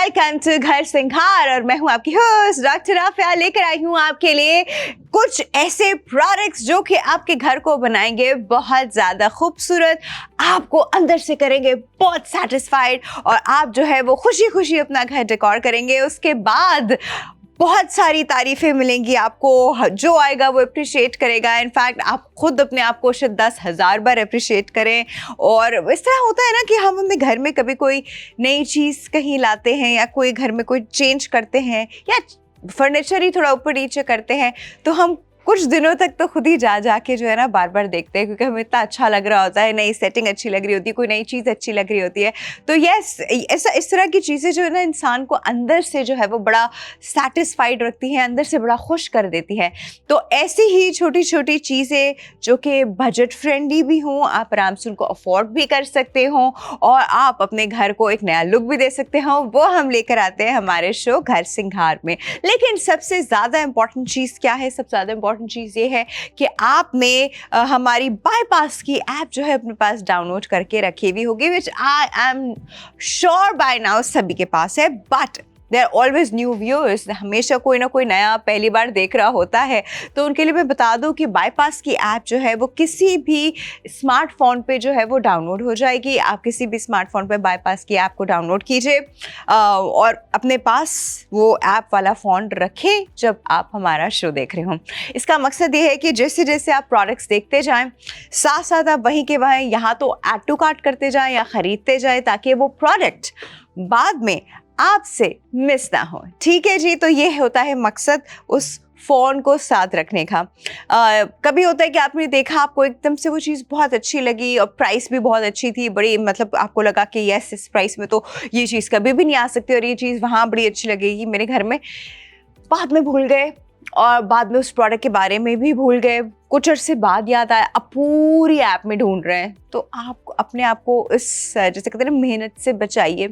Welcome to Ghar Singhar और मैं हूं आपकी होस्ट डॉक्टर आफिया। लेकर आई हूं आपके लिए कुछ ऐसे प्रोडक्ट्स जो कि आपके घर को बनाएंगे बहुत ज़्यादा खूबसूरत, आपको अंदर से करेंगे बहुत सेटिस्फाइड और आप जो है वो खुशी खुशी अपना घर डेकोर करेंगे। उसके बाद बहुत सारी तारीफ़ें मिलेंगी आपको, जो आएगा वो अप्रिशिएट करेगा। इनफैक्ट आप खुद अपने आप को शायद 10,000 बार अप्रिशिएट करें। और इस तरह होता है ना कि हम अपने घर में कभी कोई नई चीज़ कहीं लाते हैं या कोई घर में कोई चेंज करते हैं या फर्नीचर ही थोड़ा ऊपर नीचे करते हैं, तो हम कुछ दिनों तक तो खुद ही जा के जो है ना बार बार देखते हैं, क्योंकि हमें इतना अच्छा लग रहा होता है, नई सेटिंग अच्छी लग रही होती है, कोई नई चीज़ अच्छी लग रही होती है। तो यस, ऐसा इस तरह की चीज़ें जो है ना इंसान को अंदर से जो है वो बड़ा सेटिस्फाइड रखती हैं, अंदर से बड़ा खुश कर देती हैं। तो ऐसी ही छोटी छोटी चीज़ें जो कि बजट फ्रेंडली भी हों, आप आराम से उनको अफोर्ड भी कर सकते हों और आप अपने घर को एक नया लुक भी दे सकते हों, वो हम लेकर आते हैं हमारे शो घर सिंघार में। लेकिन सबसे ज़्यादा इंपॉर्टेंट चीज़ क्या है? सबसे ज़्यादा इंपॉर्टेंट चीज़ ये है कि आपने हमारी बाईपास की ऐप जो है अपने पास डाउनलोड करके रखी हुई होगी, which I am sure by now सभी के पास है। But there always new viewers, हमेशा कोई ना कोई नया पहली बार देख रहा होता है, तो उनके लिए मैं बता दूं कि बाईपास की ऐप जो है वो किसी भी स्मार्टफोन पे जो है वो डाउनलोड हो जाएगी। आप किसी भी स्मार्टफोन पे बाईपास की ऐप को डाउनलोड कीजिए और अपने पास वो ऐप वाला फ़ोन रखें जब आप हमारा शो देख रहे हों। इसका मकसद ये है कि जैसे जैसे आप प्रोडक्ट्स देखते जाएं, साथ साथ आप वहीं के वहीं यहाँ तो ऐड टू कार्ट करते जाएं या ख़रीदते जाएं, ताकि वो प्रोडक्ट बाद में आपसे मिस ना हो। ठीक है जी, तो ये होता है मकसद उस फ़ोन को साथ रखने का। कभी होता है कि आपने देखा, आपको एकदम से वो चीज़ बहुत अच्छी लगी और प्राइस भी बहुत अच्छी थी, बड़ी मतलब आपको लगा कि यस, इस प्राइस में तो ये चीज़ कभी भी नहीं आ सकती और ये चीज़ वहाँ बड़ी अच्छी लगेगी मेरे घर में। बाद में भूल गए और बाद में उस प्रोडक्ट के बारे में भी भूल गए। कुछ अर्से बाद याद आया, अब पूरी ऐप में ढूंढ रहे हैं। तो आप अपने आप को इस जैसे कहते हैं ना मेहनत से बचाइए।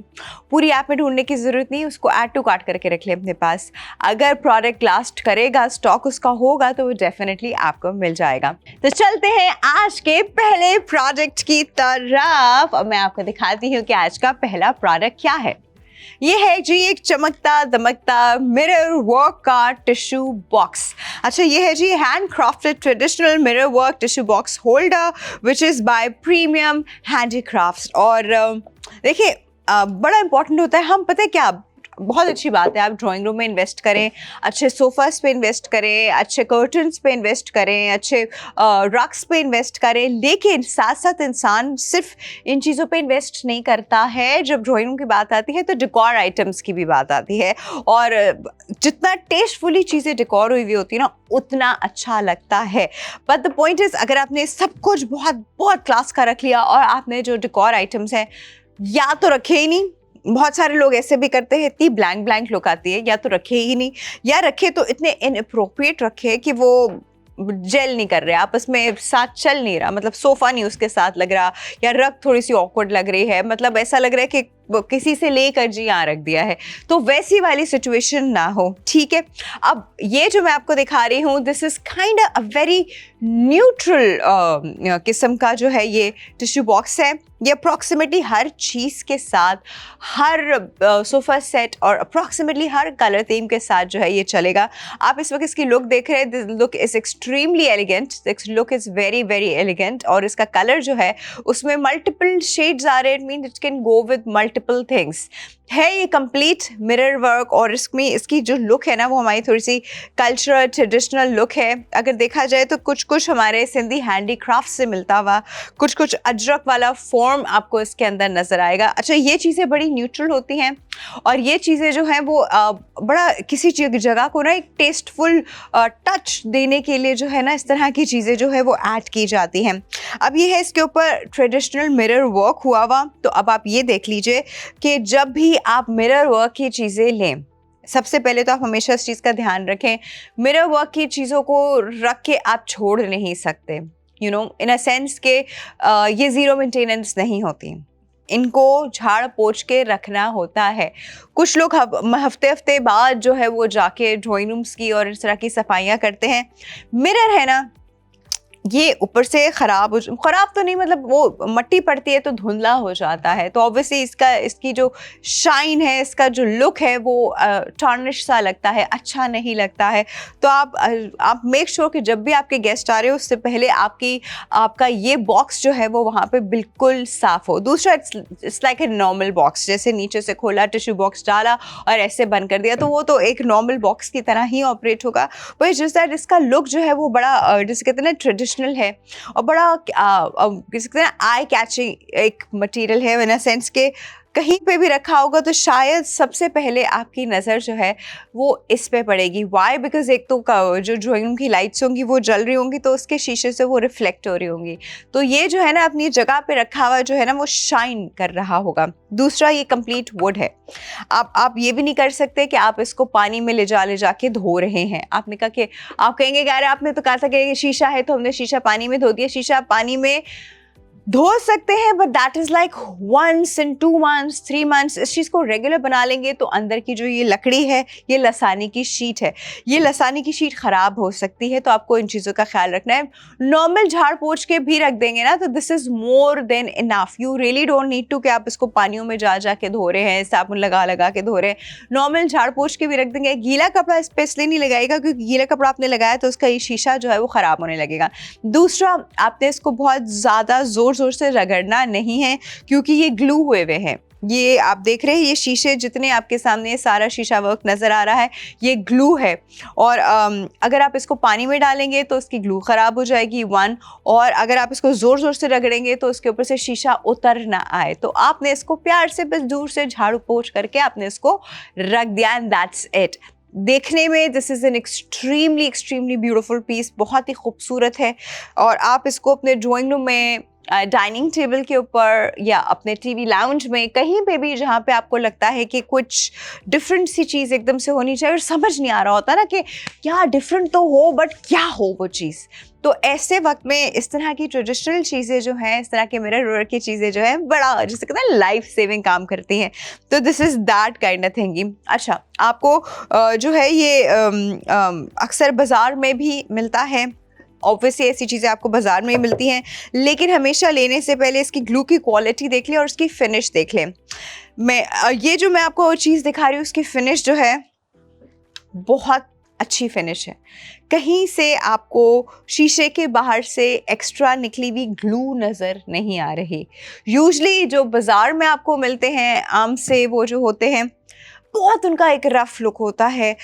पूरी ऐप में ढूंढने की ज़रूरत नहीं, उसको ऐड टू कार्ट करके रख लें अपने पास। अगर प्रोडक्ट लास्ट करेगा, स्टॉक उसका होगा, तो वो डेफिनेटली आपको मिल जाएगा। तो चलते हैं आज के पहले प्रोडक्ट की तरफ और मैं आपको दिखाती हूँ कि आज का पहला प्रोडक्ट क्या है। ये है जी एक चमकता दमकता मिरर वर्क का टिश्यू बॉक्स। अच्छा, ये है जी hand crafted traditional mirror work tissue box holder which is by premium handicrafts. और देखिए, बड़ा इंपॉर्टेंट होता है, हम पता है क्या, बहुत अच्छी बात है आप ड्राइंग रूम में इन्वेस्ट करें, अच्छे सोफ़ास पे इन्वेस्ट करें, अच्छे कर्टन्स पे इन्वेस्ट करें, अच्छे रग्स पे इन्वेस्ट करें, लेकिन साथ साथ इंसान सिर्फ इन चीज़ों पे इन्वेस्ट नहीं करता है। जब ड्राइंग रूम की बात आती है तो डेकोर आइटम्स की भी बात आती है, और जितना टेस्टफुली चीज़ें डेकोर हुई होती है ना, उतना अच्छा लगता है। बट द पॉइंट इज़, अगर आपने सब कुछ बहुत बहुत क्लास का रख लिया और आपने जो डेकोर आइटम्स हैं या तो रखे ही नहीं, बहुत सारे लोग ऐसे भी करते हैं, इतनी ब्लैंक ब्लैंक लुक आती है, या तो रखे ही नहीं या रखे तो इतने इनअप्रोप्रिएट रखे कि वो जेल नहीं कर रहे, आपस में साथ चल नहीं रहा, मतलब सोफ़ा नहीं उसके साथ लग रहा, या रग थोड़ी सी ऑकवर्ड लग रही है, मतलब ऐसा लग रहा है कि किसी से लेकर जी यहाँ रख दिया है। तो वैसी वाली सिचुएशन ना हो, ठीक है। अब ये जो मैं आपको दिखा रही हूँ, this is kind a very neutral किस्म का जो है ये टिश्यू बॉक्स है। ये अप्रॉक्सीमेटली हर चीज़ के साथ, हर सोफ़ा सेट और अप्रॉक्सीमेटली हर कलर थीम के साथ जो है ये चलेगा। आप इस वक्त इसकी लुक देख रहे हैं, this look is extremely elegant, this look is very very elegant. और इसका कलर जो है उसमें मल्टीपल शेड्स आ रहे हैं, it mean it can go with multiple things. है ये कंप्लीट मिरर वर्क और इसमें इसकी जो लुक है ना वो हमारी थोड़ी सी कल्चरल ट्रेडिशनल लुक है। अगर देखा जाए तो कुछ कुछ हमारे सिंधी हैंडीक्राफ्ट से मिलता हुआ, कुछ कुछ अजरक वाला फॉर्म आपको इसके अंदर नज़र आएगा। अच्छा, ये चीज़ें बड़ी न्यूट्रल होती हैं और ये चीज़ें जो हैं वो बड़ा किसी जगह को ना एक टेस्टफुल टच देने के लिए जो है ना इस तरह की चीज़ें जो है वो ऐड की जाती हैं। अब ये है इसके ऊपर ट्रेडिशनल मिरर वर्क हुआ हुआ। तो अब आप ये देख लीजिए कि जब भी आप मिरर वर्क की चीज़ें लें, सबसे पहले तो आप हमेशा इस चीज़ का ध्यान रखें, मिरर वर्क की चीज़ों को रख के आप छोड़ नहीं सकते, you know, in a sense के ये ज़ीरो मेंटेनेंस नहीं होती, इनको झाड़ पोंछ के रखना होता है। कुछ लोग हफ्ते हफ्ते बाद जो है वो जाके ड्राइंग रूम्स की और इस तरह की सफाइयाँ करते हैं। मिरर है ना, ये ऊपर से ख़राब तो नहीं, मतलब वो मट्टी पड़ती है तो धुंधला हो जाता है, तो ऑब्वियसली इसकी जो शाइन है, इसका जो लुक है वो टार्निश सा लगता है, अच्छा नहीं लगता है। तो आप मेक श्योर कि जब भी आपके गेस्ट आ रहे हो उससे पहले आपका ये बॉक्स जो है वो वहाँ पे बिल्कुल साफ़ हो। दूसरा, it's like a normal box, जैसे नीचे से खोला, टिश्यू बॉक्स डाला और ऐसे बंद कर दिया, तो वो तो एक नॉर्मल बॉक्स की तरह ही ऑपरेट होगा। वही जिस दैट इसका लुक जो है वो बड़ा जिसे कहते हैं ना ट्रेडिशनल है, और बड़ा किसी कहते हैं आई कैचिंग एक मटेरियल है, इन अ सेंस के कहीं पे भी रखा होगा तो शायद सबसे पहले आपकी नज़र जो है वो इस पे पड़ेगी। वाई? बिकॉज एक तो जो ड्राइंग रूम की लाइट्स होंगी वो जल रही होंगी, तो उसके शीशे से वो रिफ्लेक्ट हो रही होंगी, तो ये जो है ना अपनी जगह पे रखा हुआ जो है ना वो शाइन कर रहा होगा। दूसरा, ये कंप्लीट वुड है। आप ये भी नहीं कर सकते कि आप इसको पानी में ले जाके धो रहे हैं। आपने कहा कि आप कहेंगे कि अरे आपने तो कहा था कि शीशा है तो हमने शीशा पानी में धो दिया। शीशा पानी में धो सकते हैं, but that is like 1 in 2 months 3 months। इस चीज़ को रेगुलर बना लेंगे तो अंदर की जो ये लकड़ी है, ये लसानी की शीट है, ये लसानी की शीट ख़राब हो सकती है, तो आपको इन चीज़ों का ख्याल रखना है। नॉर्मल झाड़ पोंछ के भी रख देंगे ना तो this is more than enough. You really don't need to कि आप इसको पानियों में जा के धो रहे हैं, साबुन लगा के धो रहे हैं। नॉर्मल झाड़ पोंछ के भी रख देंगे। गीला कपड़ा इस पर इसलिए नहीं लगाएगा क्योंकि गीला कपड़ा आपने लगाया तो उसका ये शीशा जो है वो ख़राब होने लगेगा। दूसरा, आपने इसको बहुत ज़्यादा ज़ोर से रगड़ना नहीं है क्योंकि ये ग्लू हुए हैं। ये आप देख रहे हैं, ये शीशे जितने आपके सामने सारा शीशा वर्क नज़र आ रहा है, ये ग्लू है, और अगर आप इसको पानी में डालेंगे तो इसकी ग्लू ख़राब हो जाएगी 1, और अगर आप इसको ज़ोर से रगड़ेंगे तो इसके ऊपर से शीशा उतर ना आए। तो आपने इसको प्यार से बस दूर से झाड़ू पोंछ करके आपने इसको रख दिया, एंड दैट्स इट। देखने में this is an extremely beautiful piece, बहुत ही खूबसूरत है, और आप इसको अपने ड्राइंग रूम में, डाइनिंग टेबल के ऊपर, या अपने टीवी लाउंज में, कहीं पे भी जहाँ पे आपको लगता है कि कुछ डिफरेंट सी चीज़ एकदम से होनी चाहिए और समझ नहीं आ रहा होता ना कि क्या डिफरेंट तो हो बट क्या हो वो चीज़, तो ऐसे वक्त में इस तरह की ट्रेडिशनल चीज़ें जो हैं, इस तरह के मिरर की चीज़ें जो हैं, बड़ा जिसे कहते हैं लाइफ सेविंग काम करती हैं। तो this is that kind of thinking. अच्छा, आपको जो है ये अक्सर बाज़ार में भी मिलता है। ऑब्वियसली ऐसी चीज़ें आपको बाज़ार में ही मिलती हैं, लेकिन हमेशा लेने से पहले इसकी ग्लू की क्वालिटी देख लें और उसकी फिनिश देख लें। ये जो मैं आपको चीज़ दिखा रही हूँ, उसकी फिनिश जो है बहुत अच्छी फिनिश है। कहीं से आपको शीशे के बाहर से एक्स्ट्रा निकली हुई ग्लू नज़र नहीं आ रही। यूजुअली जो बाज़ार में आपको मिलते हैं आम से, वो जो होते हैं बहुत उनका एक रफ लुक होता है।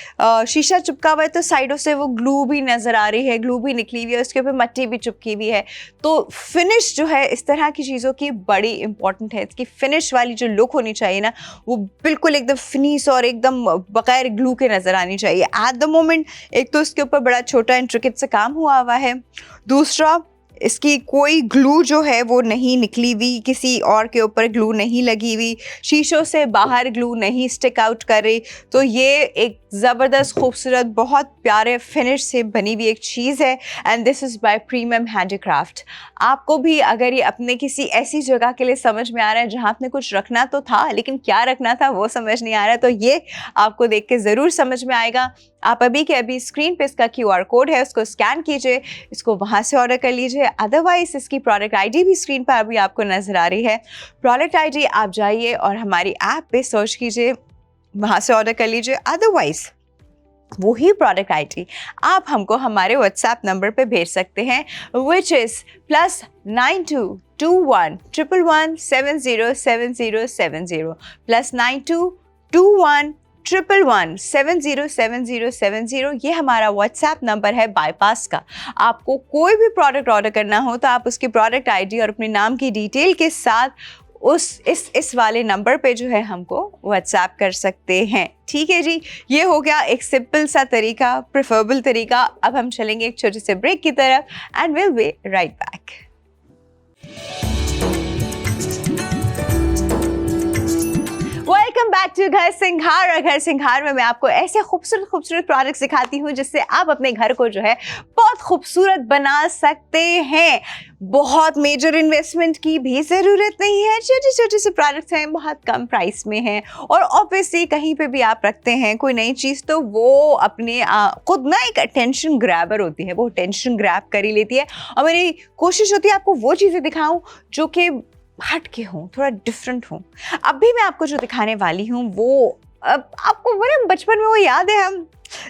शीशा चिपका हुआ है तो साइडों से वो ग्लू भी नज़र आ रही है, ग्लू भी निकली हुई है, उसके ऊपर मट्टी भी चिपकी हुई है। तो फिनिश जो है इस तरह की चीज़ों की बड़ी इंपॉर्टेंट है। इसकी फिनिश वाली जो लुक होनी चाहिए ना, वो बिल्कुल एकदम फिनिश और एकदम बगैर ग्लू के नज़र आनी चाहिए। एट द मोमेंट एक तो इसके ऊपर बड़ा छोटा इंट्रिकेट से काम हुआ है, दूसरा इसकी कोई ग्लू जो है वो नहीं निकली हुई, किसी और के ऊपर ग्लू नहीं लगी हुई, शीशों से बाहर ग्लू नहीं स्टिक आउट कर रही। तो ये एक ज़बरदस्त खूबसूरत बहुत प्यारे फिनिश से बनी हुई एक चीज़ है, and this is by premium handicraft. आपको भी अगर ये अपने किसी ऐसी जगह के लिए समझ में आ रहा है जहाँ आपने कुछ रखना तो था लेकिन क्या रखना था वो समझ नहीं आ रहा है, तो ये आपको देख के ज़रूर समझ में आएगा। आप अभी के अभी स्क्रीन पे इसका QR कोड है, उसको स्कैन कीजिए, इसको वहाँ से ऑर्डर कर लीजिए। अदरवाइज़ इसकी प्रोडक्ट ID भी स्क्रीन पर अभी आपको नज़र आ रही है। प्रोडक्ट ID आप जाइए और हमारी ऐप पे सर्च कीजिए, वहाँ से ऑर्डर कर लीजिए। अदरवाइज़ वही प्रोडक्ट ID आप हमको हमारे व्हाट्सएप नंबर पे भेज सकते हैं, विच इज़ +9221 111 707070 +9221 111 707070। ये हमारा व्हाट्सएप नंबर है बाईपास का। आपको कोई भी प्रोडक्ट ऑर्डर करना हो तो आप उसकी प्रोडक्ट ID और अपने नाम की डिटेल के साथ इस वाले नंबर पे जो है हमको व्हाट्सएप कर सकते हैं। ठीक है जी, ये हो गया एक सिंपल सा तरीका, प्रेफरेबल तरीका। अब हम चलेंगे एक छोटे से ब्रेक की तरफ, and will be right back. Welcome back to Ghar Singhar. और घर सिंघार में मैं आपको ऐसे खूबसूरत खूबसूरत प्रोडक्ट्स दिखाती हूँ जिससे आप अपने घर को जो है बहुत खूबसूरत बना सकते हैं। बहुत मेजर इन्वेस्टमेंट की भी ज़रूरत नहीं है, छोटे छोटे से प्रोडक्ट्स हैं, बहुत कम प्राइस में हैं और ऑब्वियसली कहीं पे भी आप रखते हैं कोई नई चीज़ तो वो अपने खुद ना एक अटेंशन ग्रैबर होती है, वो अटेंशन ग्रैब कर ही लेती है। और मेरी कोशिश होती है आपको वो चीज़ें दिखाऊं जो कि हट के हों, थोड़ा डिफरेंट हों। अभी मैं आपको जो दिखाने वाली हूँ वो आपको बड़े बचपन में वो याद है, हम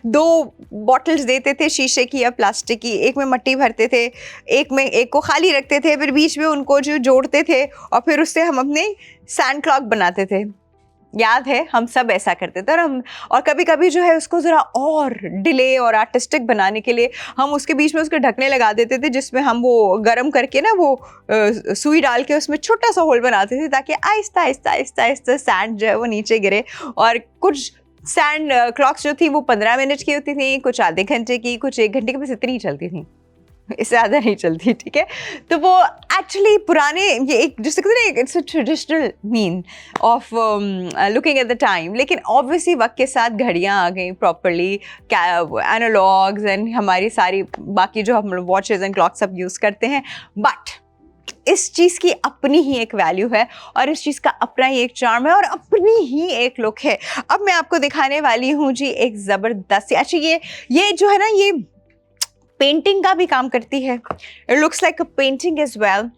2 बॉटल्स देते थे शीशे की या प्लास्टिक की, एक में मिट्टी भरते थे, एक को खाली रखते थे, फिर बीच में उनको जो जोड़ते थे और फिर उससे हम अपने सैंड क्लॉक बनाते थे। याद है, हम सब ऐसा करते थे। और कभी कभी जो है उसको ज़रा और डिले और आर्टिस्टिक बनाने के लिए हम उसके बीच में उसके ढकने लगा देते थे, जिसमें हम वो गरम करके ना वो सुई डाल के उसमें छोटा सा होल बनाते थे ताकि आहिस्ता आहिस्ता आहिस्ता आहिस्ता सैंड जो है वो नीचे गिरे। और कुछ सैंड क्लॉक्स जो थी वो 15 मिनट की होती थी, कुछ आधे घंटे की, कुछ 1 घंटे की, बस इतनी ही चलती थी, इससे ज़्यादा नहीं चलती। ठीक है, तो वो एक्चुअली पुराने ये एक जिससे कहते हैं it's a traditional mean of looking at the time. लेकिन ऑब्वियसली वक्त के साथ घड़ियाँ आ गई प्रॉपरली, एनालॉग्स एंड हमारी सारी बाकी जो हम वॉचेस एंड क्लॉक्स सब यूज़ करते हैं। बट इस चीज़ की अपनी ही एक वैल्यू है और इस चीज़ का अपना ही एक चार्म है और अपनी ही एक लुक है। अब मैं आपको दिखाने वाली हूँ जी एक ज़बरदस्त, अच्छा ये जो है ना ये पेंटिंग का भी काम करती है। It looks like a painting as well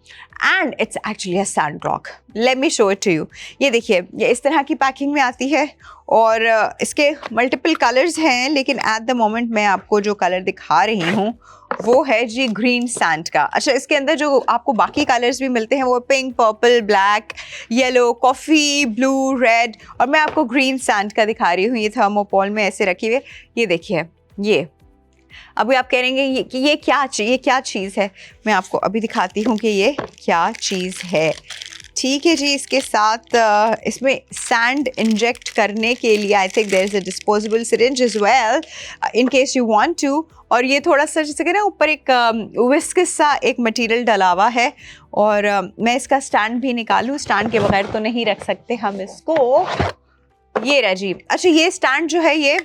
and it's actually a sand clock. Let me show it to you. ये देखिए, ये इस तरह की पैकिंग में आती है और इसके मल्टीपल कलर्स हैं, लेकिन एट द मोमेंट मैं आपको जो कलर दिखा रही हूँ वो है जी ग्रीन सैंड का। अच्छा, इसके अंदर जो आपको बाकी कलर्स भी मिलते हैं वो pink, purple, black, yellow, coffee, blue, red, और मैं आपको ग्रीन सैंड का दिखा रही हूँ। ये थर्मोकोल में ऐसे रखी हुए, ये देखिए। ये अभी आप कह रहे हैं कि ये क्या चीज़ है। मैं आपको अभी दिखाती हूँ कि ये क्या चीज़ है। ठीक है जी, इसके साथ इसमें सैंड इंजेक्ट करने के लिए I think there is a disposable syringe as well in case you want to. और ये थोड़ा सा जैसे कि ना ऊपर एक विस्कस सा एक मटेरियल डला हुआ है और मैं इसका स्टैंड भी निकालूँ, स्टैंड के बगैर तो नहीं रख सकते हम इसको। ये रहा जी। अच्छा, ये स्टैंड जो है ये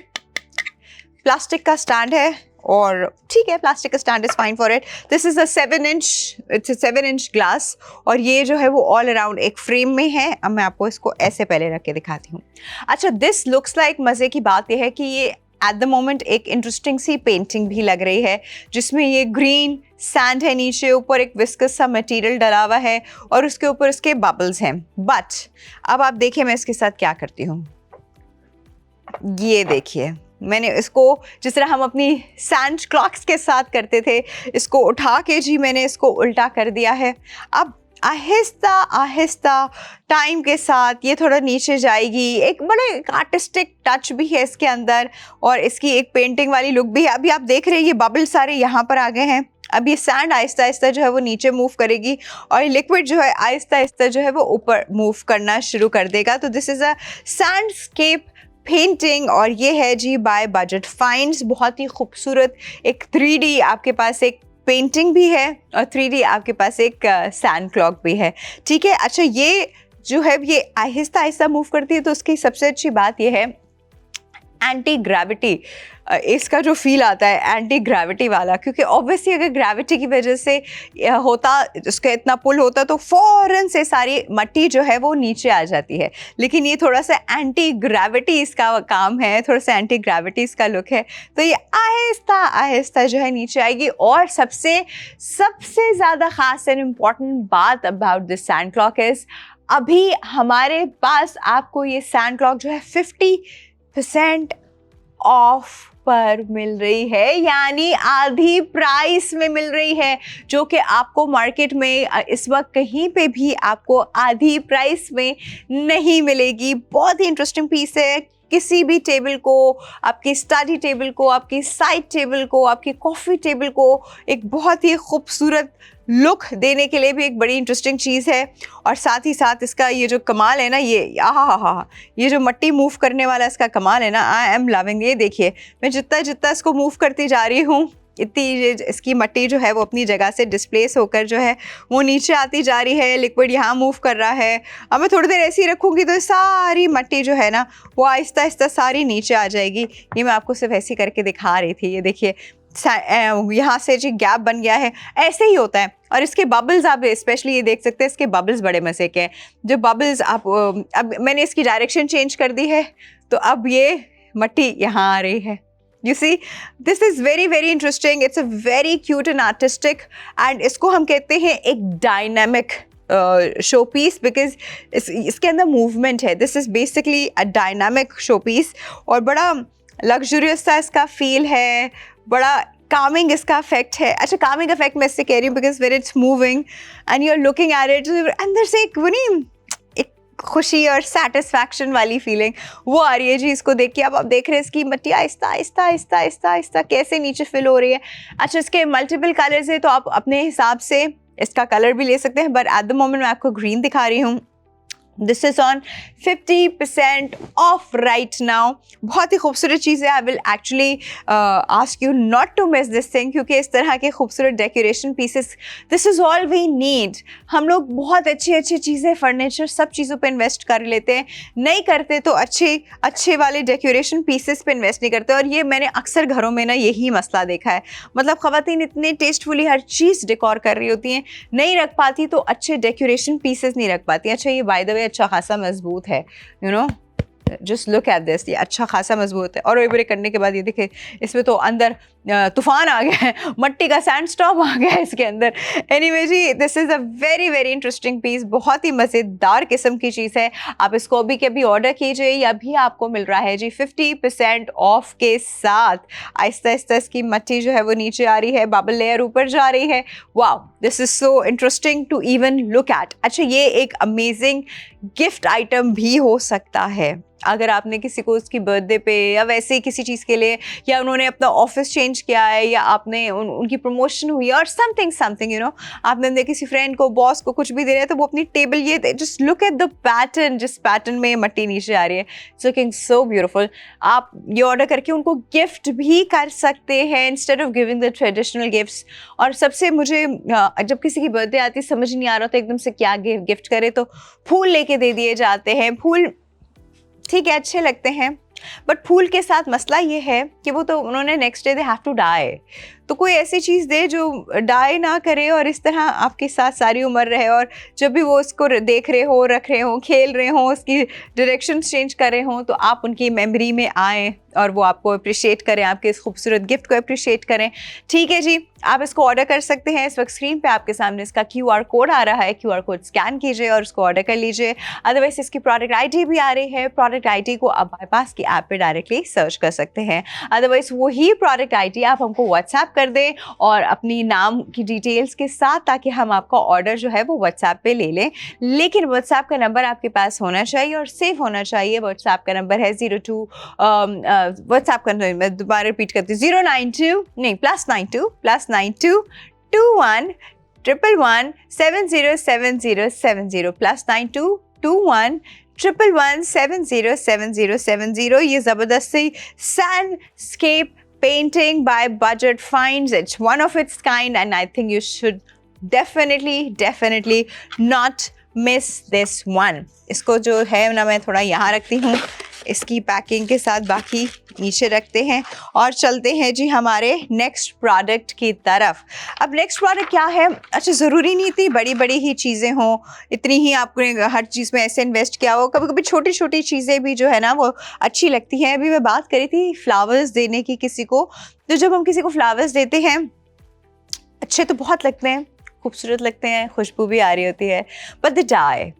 प्लास्टिक का स्टैंड है और ठीक है, प्लास्टिक का stand is fine for it. This is a 7 inch glass और ये जो है वो ऑल अराउंड एक फ्रेम में है। अब मैं आपको इसको ऐसे पहले रख के दिखाती हूँ। अच्छा, दिस लुक्स लाइक, मज़े की बात यह है कि ये एट द मोमेंट एक इंटरेस्टिंग सी पेंटिंग भी लग रही है जिसमें ये ग्रीन सैंड है, नीचे ऊपर एक विस्कस सा मटेरियल डला हुआ है और उसके ऊपर इसके बबल्स हैं। बट अब आप देखिए मैं इसके साथ क्या करती हूँ। ये देखिए, मैंने इसको जिस तरह हम अपनी सैंड क्लॉक्स के साथ करते थे, इसको उठा के जी मैंने इसको उल्टा कर दिया है। अब आहिस्ता आहिस्ता टाइम के साथ ये थोड़ा नीचे जाएगी। एक बड़े आर्टिस्टिक टच भी है इसके अंदर और इसकी एक पेंटिंग वाली लुक भी है। अभी आप देख रहे हैं ये बबल सारे यहाँ पर आ गए हैं। अब ये सैंड आहिस्ता आहिस्ता जो है वो नीचे मूव करेगी और लिक्विड जो है आहिस्ता आहिस्ता जो है वो ऊपर मूव करना शुरू कर देगा। तो दिस इज़ अ सैंडस्केप पेंटिंग और ये है जी बाय बजट फाइंड्स। बहुत ही खूबसूरत एक 3D आपके पास एक पेंटिंग भी है और 3D आपके पास एक सैंड क्लॉक भी है। ठीक है, अच्छा, ये जो है ये आहिस्ता आहिस्ता मूव करती है तो उसकी सबसे अच्छी बात ये है एंटी ग्रेविटी, इसका जो फील आता है एंटी ग्रेविटी वाला, क्योंकि ऑब्वियसली अगर ग्रेविटी की वजह से होता, उसका इतना पुल होता तो फ़ौरन से सारी मट्टी जो है वो नीचे आ जाती है। लेकिन ये थोड़ा सा एंटी ग्रेविटी इसका काम है, थोड़ा सा एंटी ग्रेविटी इसका लुक है, तो ये आहिस्ता आहिस्ता जो है नीचे आएगी। और सबसे ज़्यादा ख़ास एंड इम्पॉर्टेंट बात about this sand clock is अभी हमारे पास आपको ये सैंड क्लॉक जो है 50% ऑफ पर मिल रही है, यानी आधी प्राइस में मिल रही है, जो कि आपको मार्केट में इस वक्त कहीं पे भी आपको आधी प्राइस में नहीं मिलेगी। बहुत ही इंटरेस्टिंग पीस है। किसी भी टेबल को, आपकी स्टडी टेबल को, आपकी साइड टेबल को, आपकी कॉफ़ी टेबल को एक बहुत ही खूबसूरत लुक देने के लिए भी एक बड़ी इंटरेस्टिंग चीज़ है। और साथ ही साथ इसका ये जो कमाल है ना, ये जो मट्टी मूव करने वाला इसका कमाल है ना, आई एम लविंग। ये देखिए, मैं जितना इसको मूव करती जा रही हूँ इतनी इसकी मिट्टी जो है वो अपनी जगह से डिस्प्लेस होकर जो है वो नीचे आती जा रही है, लिक्विड यहाँ मूव कर रहा है। अब मैं थोड़ी देर ऐसे ही रखूँगी तो सारी मिट्टी जो है ना वो आहिस्ता आहिस्ता सारी नीचे आ जाएगी। ये मैं आपको सिर्फ ऐसे करके दिखा रही थी। ये देखिए यहाँ से जी गैप बन गया है, ऐसे ही होता है। और इसके बबल्स आप स्पेशली ये देख सकते हैं, इसके बबल्स बड़े मज़े के हैं। जो बबल्स आप अब मैंने इसकी डायरेक्शन चेंज कर दी है तो अब ये मिट्टी यहाँ आ रही है। You see, this is very very interesting. It's a very cute and artistic, and इसको हम कहते हैं एक dynamic शो पीस, बिकॉज इसके अंदर मूवमेंट है। This is basically a dynamic show piece और बड़ा लग्जरियस सा इसका फील है, बड़ा कामिंग इसका इफेक्ट है। अच्छा, कामिंग इफेक्ट मैं इससे कह रही हूँ because where it's moving and you are looking at it, अंदर से एक वो नहीं, एक खुशी और सेटिस्फैक्शन वाली फीलिंग वो आ रही है जी इसको देख के। अब आप देख रहे हैं इसकी मिट्टी आहिस्ता आहिस्ता आहिस्ता आहिस्ता आहिस्ता कैसे नीचे फिल हो रही है। अच्छा, इसके मल्टीपल कलर्स है तो आप अपने हिसाब से इसका कलर भी ले सकते हैं, बट एट द मोमेंट मैं आपको ग्रीन दिखा रही हूँ। This is on 50% off right now. बहुत ही खूबसूरत चीज़ है। I will actually ask you not to miss this thing, क्योंकि इस तरह के खूबसूरत decoration pieces, this is all we need. हम लोग बहुत अच्छी अच्छी चीज़ें, फर्नीचर, सब चीज़ों पे इन्वेस्ट कर लेते हैं, नहीं करते तो अच्छे वाले डेकोरेशन पीसेस पे इन्वेस्ट नहीं करते। और ये मैंने अक्सर घरों में ना यही मसला देखा है। मतलब ख़वातीन इतने टेस्टफुली हर चीज़ डेकोर कर रही होती हैं, नहीं रख पाती तो अच्छे डेकोरेशन पीसेस नहीं रख पाती। अच्छा, ये बाय द वे अच्छा खासा मजबूत है, you know, just look at this, ये अच्छा खासा मजबूत है। और ये बड़े करने के बाद ये देखे इसमें तो अंदर तूफान आ गया है, मट्टी का सैंडस्टॉर्म आ गया है इसके अंदर। एनीवे जी, this is a very very interesting piece, बहुत ही मज़ेदार किस्म की चीज़ है। आप इसको अभी के अभी ऑर्डर कीजिए, या अभी आपको मिल रहा है जी 50% ऑफ के साथ। आहिस्ता आहिस्ता इसकी मट्टी जो है वो नीचे आ रही है, बबल लेयर ऊपर जा रही है। Wow, this is so interesting to even look at. अच्छा, ये एक अमेजिंग गिफ्ट आइटम भी हो सकता है अगर आपने किसी को उसकी बर्थडे पे या वैसे ही किसी चीज़ के लिए, या उन्होंने अपना ऑफिस चेंज किया है, या आपने उनकी प्रमोशन हुई है और समथिंग यू नो, आपने किसी फ्रेंड को, बॉस को कुछ भी दे रहे हैं तो वो अपनी टेबल, ये just look at the pattern, जिस पैटर्न में मट्टी नीचे आ रही है, इट्स लुकिंग सो ब्यूटीफुल। आप ये ऑर्डर करके उनको गिफ्ट भी कर सकते हैं instead of giving the traditional gifts. और सबसे मुझे जब किसी की बर्थडे आती समझ नहीं आ रहा तो एकदम से क्या गिफ्ट करे, तो फूल लेके दे दिए जाते हैं। फूल ठीक है, अच्छे लगते हैं, बट फूल के साथ मसला ये है कि वो तो उन्होंने next day they have to die. तो कोई ऐसी चीज़ दे जो डाई ना करे और इस तरह आपके साथ सारी उम्र रहे, और जब भी वो उसको देख रहे हो, रख रहे हो, खेल रहे हो, उसकी डायरेक्शन चेंज कर रहे हो, तो आप उनकी मेमोरी में आएँ और वो आपको अप्रिशिएट करें, आपके इस खूबसूरत गिफ्ट को अप्रिशिएट करें। ठीक है जी, आप इसको ऑर्डर कर सकते हैं। इस वक्त स्क्रीन पे आपके सामने इसका QR कोड आ रहा है, QR कोड स्कैन कीजिए और इसको ऑर्डर कर लीजिए। अदरवाइज इसकी प्रोडक्ट ID भी आ रही है, प्रोडक्ट ID को आप बाईपास की ऐप पे डायरेक्टली सर्च कर सकते हैं। अदरवाइज वही प्रोडक्ट ID आप हमको व्हाट्सएप कर दें और अपनी नाम की डिटेल्स के साथ, ताकि हम आपका ऑर्डर जो है वो व्हाट्सएप पे ले लें। लेकिन व्हाट्सएप का नंबर आपके पास होना चाहिए और सेव होना चाहिए। व्हाट्सएप का नंबर है व्हाट्सएप का नंबर मैं दोबारा रिपीट करती हूँ, +92 21 111 707070 +92 21 111 707070। ये ज़बरदस्ती सैंडस्केप painting by Budget Finds. It's one of its kind and I think you should definitely not miss this one. इसको जो है ना मैं थोड़ा यहाँ रखती हूँ इसकी पैकिंग के साथ, बाकी नीचे रखते हैं और चलते हैं जी हमारे नेक्स्ट प्रोडक्ट की तरफ। अब नेक्स्ट प्रोडक्ट क्या है? अच्छा, ज़रूरी नहीं थी बड़ी बड़ी ही चीज़ें हों, इतनी ही आपने हर चीज़ में ऐसे इन्वेस्ट किया हो। कभी कभी छोटी छोटी चीज़ें भी जो है ना वो अच्छी लगती हैं। अभी मैं बात करी थी फ्लावर्स देने की किसी को, तो जब हम किसी को फ्लावर्स देते हैं अच्छे तो बहुत लगते हैं, खूबसूरत लगते हैं, खुशबू भी आ रही होती है, बट द डाई,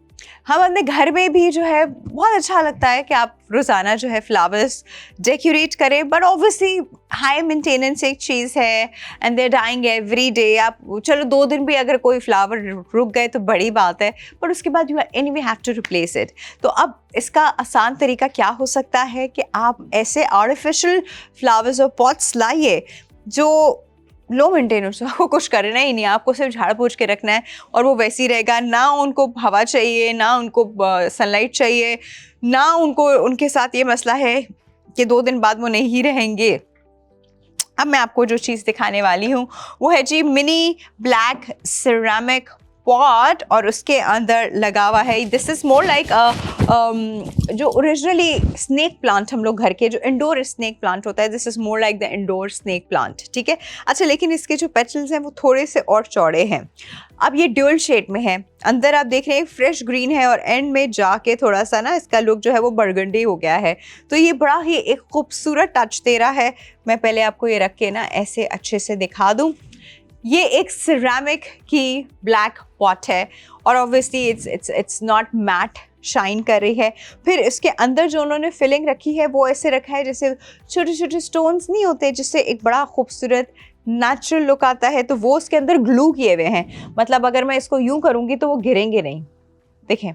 हम अपने घर में भी जो है बहुत अच्छा लगता है कि आप रोज़ाना जो है फ्लावर्स डेकोरेट करें, बट ऑब्वियसली हाई मेंटेनेंस एक चीज़ है and they dying every day. आप चलो 2 दिन भी अगर कोई फ्लावर रुक गए तो बड़ी बात है, बट उसके बाद you anyway have to replace it. तो अब इसका आसान तरीका क्या हो सकता है कि आप ऐसे आर्टिफिशियल फ्लावर्स और पॉट्स लाइए जो लो मेंटेनेंस, आपको कुछ करना ही नहीं, आपको सिर्फ झाड़ पोंछ के रखना है और वो वैसे ही रहेगा। ना उनको हवा चाहिए, ना उनको सनलाइट चाहिए, ना उनको उनके साथ ये मसला है कि 2 दिन बाद वो नहीं रहेंगे। अब मैं आपको जो चीज़ दिखाने वाली हूँ वो है जी मिनी ब्लैक सिरेमिक पॉट, और उसके अंदर लगा हुआ है, दिस इज़ मोर लाइक जो ओरिजिनली स्नेक प्लांट हम लोग घर के जो इंडोर स्नेक प्लांट होता है, this is more like the indoor snake plant, ठीक है। अच्छा, लेकिन इसके जो पेटल्स हैं वो थोड़े से और चौड़े हैं। अब ये ड्यूल शेड में है, अंदर आप देख रहे हैं फ्रेश ग्रीन है और एंड में जाके थोड़ा सा ना इसका लुक जो है वो बरगंडी हो गया है। तो ये बड़ा ही एक खूबसूरत टच दे रहा है। मैं पहले आपको ये रख के ना ऐसे अच्छे से दिखा दूँ। ये एक सिरेमिक की ब्लैक पॉट है और obviously it's not matt, shine कर रही है। फिर इसके अंदर जो उन्होंने फिलिंग रखी है वो ऐसे रखा है जैसे छोटे छोटे स्टोन्स नहीं होते, जिससे एक बड़ा खूबसूरत नेचुरल लुक आता है, तो वो उसके अंदर ग्लू किए हुए हैं। मतलब अगर मैं इसको यूं करूंगी तो वो गिरेंगे नहीं, देखें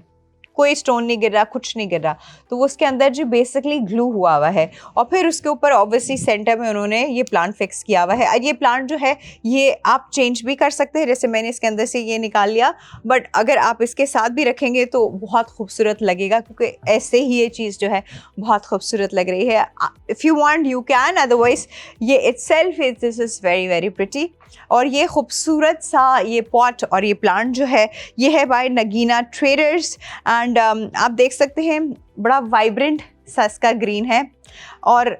कोई स्टोन नहीं गिर रहा, कुछ नहीं गिर रहा, तो वो उसके अंदर जो बेसिकली ग्लू हुआ है। और फिर उसके ऊपर ऑब्वियसली सेंटर में उन्होंने ये प्लांट फिक्स किया हुआ है। और ये प्लांट जो है ये आप चेंज भी कर सकते हैं, जैसे मैंने इसके अंदर से ये निकाल लिया, बट अगर आप इसके साथ भी रखेंगे तो बहुत खूबसूरत लगेगा, क्योंकि ऐसे ही ये चीज़ जो है बहुत खूबसूरत लग रही है। If you want you can, otherwise ये itself this is very very pretty. और ये खूबसूरत सा ये पॉट और ये प्लांट जो है ये है बाय नगीना ट्रेडर्स। एंड आप देख सकते हैं बड़ा वाइब्रेंट सा इसका ग्रीन है। और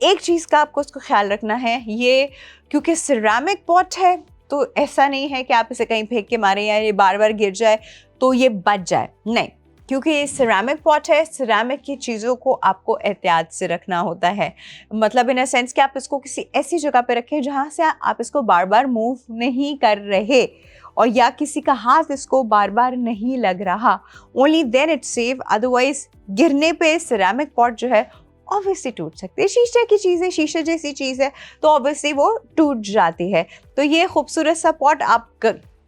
एक चीज़ का आपको उसको ख्याल रखना है, ये क्योंकि सिरेमिक पॉट है तो ऐसा नहीं है कि आप इसे कहीं फेंक के मारें या ये बार बार गिर जाए तो ये बच जाए, नहीं, क्योंकि ये सिरेमिक पॉट है। सिरेमिक की चीज़ों को आपको एहतियात से रखना होता है, मतलब इन अ सेंस कि आप इसको किसी ऐसी जगह पे रखें जहाँ से आप इसको बार बार मूव नहीं कर रहे और या किसी का हाथ इसको बार बार नहीं लग रहा, only then it save. Otherwise गिरने पे सिरेमिक पॉट जो है ऑब्वियसली टूट सकती है। शीशे की चीज़ है, शीशे जैसी चीज़ है, तो ऑब्वियसली वो टूट जाती है। तो ये खूबसूरत सा पॉट आप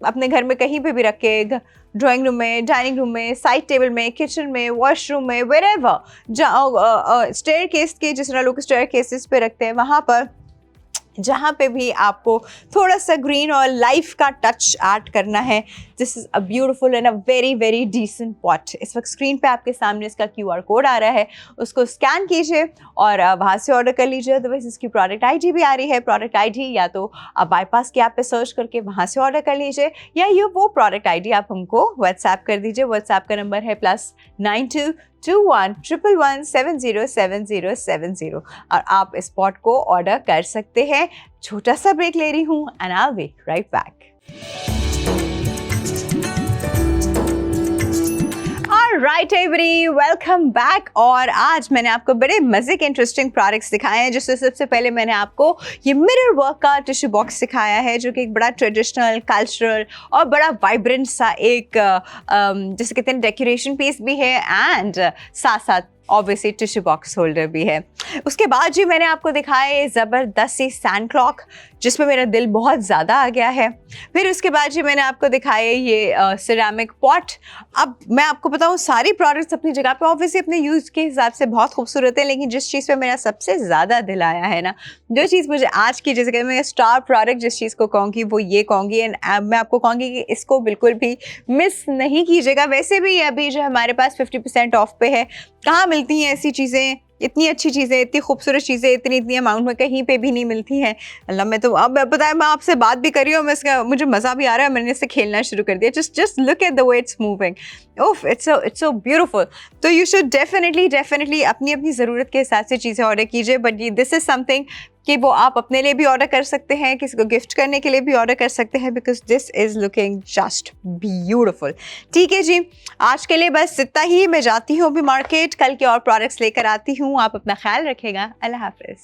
अपने घर में कहीं पे भी रख के, ड्राइंग रूम में, डाइनिंग रूम में, साइड टेबल में, किचन में, वॉशरूम में, वेरेवर, जहाँ स्टेयर केस के जिस तरह लोग स्टेयर केसेस पे रखते हैं, वहाँ पर जहाँ पे भी आपको थोड़ा सा ग्रीन और लाइफ का टच ऐड करना है, this is a beautiful and a very very decent pot. इस वक्त स्क्रीन पे आपके सामने इसका QR कोड आ रहा है, उसको स्कैन कीजिए और वहाँ से ऑर्डर कर लीजिए। अदरवाइज इसकी प्रोडक्ट ID भी आ रही है, प्रोडक्ट ID या तो आप बाईपास के ऐप पे सर्च करके वहाँ से ऑर्डर कर लीजिए, या ये वो प्रोडक्ट ID आप हमको व्हाट्सएप कर दीजिए। व्हाट्सएप का नंबर है +922111707070 और आप इस पॉट को ऑर्डर कर सकते हैं। छोटा सा ब्रेक ले रही हूँ and I will be right back. Right every, welcome back. और आज मैंने आपको बड़े मजे के इंटरेस्टिंग प्रोडक्ट्स दिखाए हैं, जिससे सबसे पहले मैंने आपको ये मिरर वर्क का टिश्यू बॉक्स सिखाया है, जो कि एक बड़ा ट्रेडिशनल, कल्चरल और बड़ा वाइब्रेंट सा एक जैसे कहते हैं डेकोरेशन पीस भी है, एंड साथ साथ ऑब्वियसली टिश्यू बॉक्स होल्डर भी है। उसके बाद जी मैंने आपको दिखाया ये ज़बरदस्त सी सैंड क्लॉक, जिसमें मेरा दिल बहुत ज़्यादा आ गया है। फिर उसके बाद जी मैंने आपको दिखाया ये सिरेमिक पॉट। अब मैं आपको बताऊँ, सारी प्रोडक्ट्स अपनी जगह पे ऑब्वियसली अपने यूज़ के हिसाब से बहुत खूबसूरत है, लेकिन जिस चीज़ पे मेरा सबसे ज़्यादा दिल आया है ना, जो चीज़ मुझे आज की जैसे कि मैं स्टार प्रोडक्ट जिस चीज़ को कहूँगी वो ये कहूँगी, एंड मैं आपको कहूँगी कि इसको बिल्कुल भी मिस नहीं कीजिएगा। वैसे भी अभी जो हमारे पास 50% ऑफ पे है, कहाँ मिलती हैं ऐसी चीज़ें, इतनी अच्छी चीज़ें, इतनी खूबसूरत चीज़ें इतनी अमाउंट में कहीं पे भी नहीं मिलती हैं। अल्लाह, मैं तो अब पता है मैं आपसे बात भी कर रही हूँ, मैं इसका मुझे मज़ा भी आ रहा है, मैंने इससे खेलना शुरू कर दिया। Just look at the way it's moving, of it's so beautiful. तो यू शुड डेफिनेटली अपनी ज़रूरत के हिसाब से चीज़ें ऑर्डर कीजिए, बट ये दिस इज़ समथिंग कि वो आप अपने लिए भी ऑर्डर कर सकते हैं, किसी को गिफ्ट करने के लिए भी ऑर्डर कर सकते हैं, because this is looking just beautiful. ठीक है जी, आज के लिए बस इतना ही। मैं जाती हूँ अभी मार्केट, कल के और प्रोडक्ट्स लेकर आती हूँ। आप अपना ख्याल रखिएगा। अल्लाह हाफिज़।